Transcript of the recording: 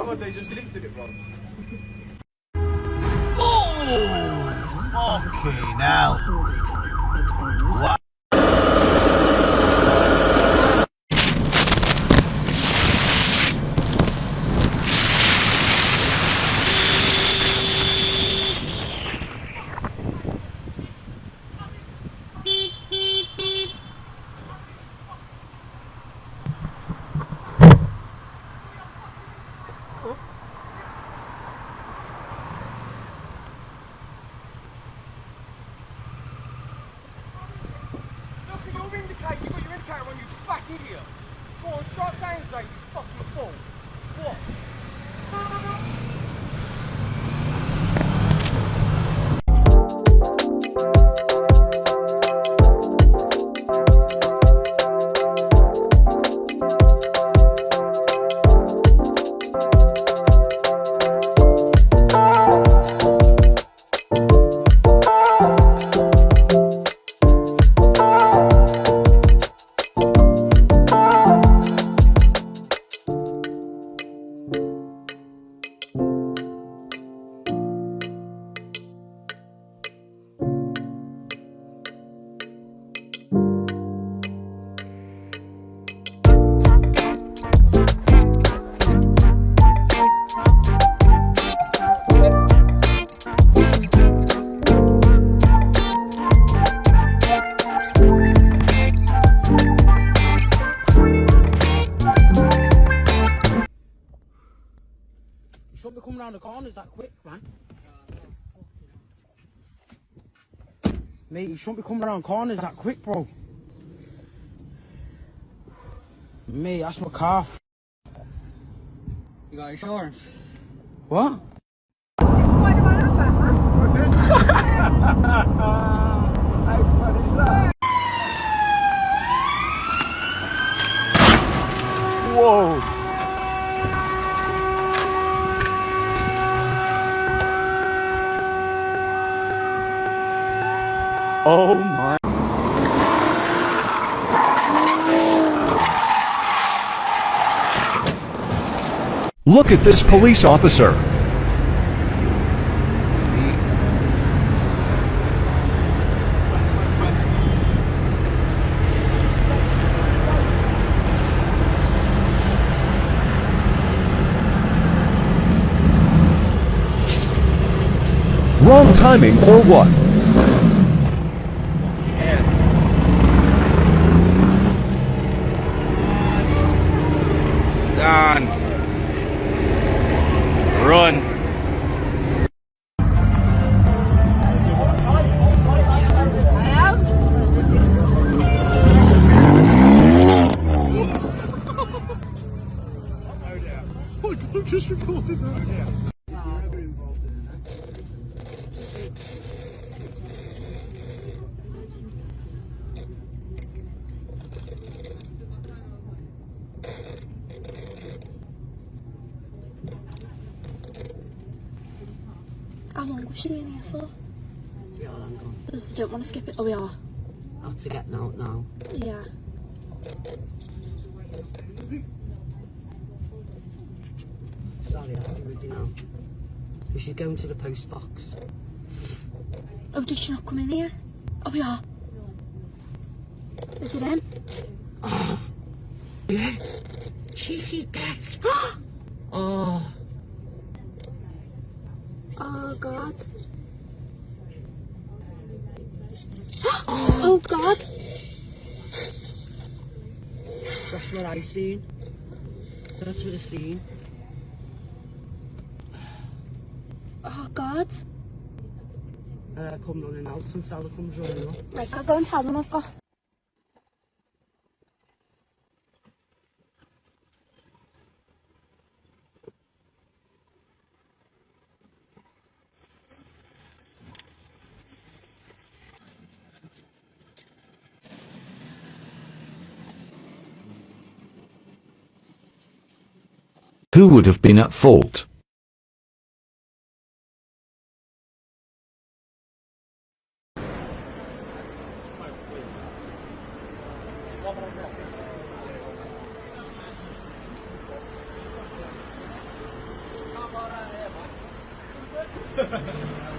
brother, they just lifted it, bro. Oh, fucking hell. Wow. You got your indicator on, you fat idiot. Go on, start saying so, you fucking fool. What? You shouldn't be coming around the corners that quick, man. Mate, you shouldn't be coming around corners that quick, bro. Mate, that's my car. You got insurance? What? Whoa. Oh my. Look at this police officer. Wrong timing or what? Done. Run. I'm just recording that. How long was she in here for? Yeah, well, I'm gone. Because I don't want to skip it. Oh, we are. Not to get out now. Yeah. Sorry, I have to with you now. We should go into the post box. Oh, did she not come in here? Oh, we are. Is it him? Oh, yeah. Cheeky cat. Oh. Oh, God. Oh, God. That's what I seen. That's what I seen. Oh, God. Come running out, some fella comes running up. Right, I'll go and tell them I've got. Who would have been at fault? Right.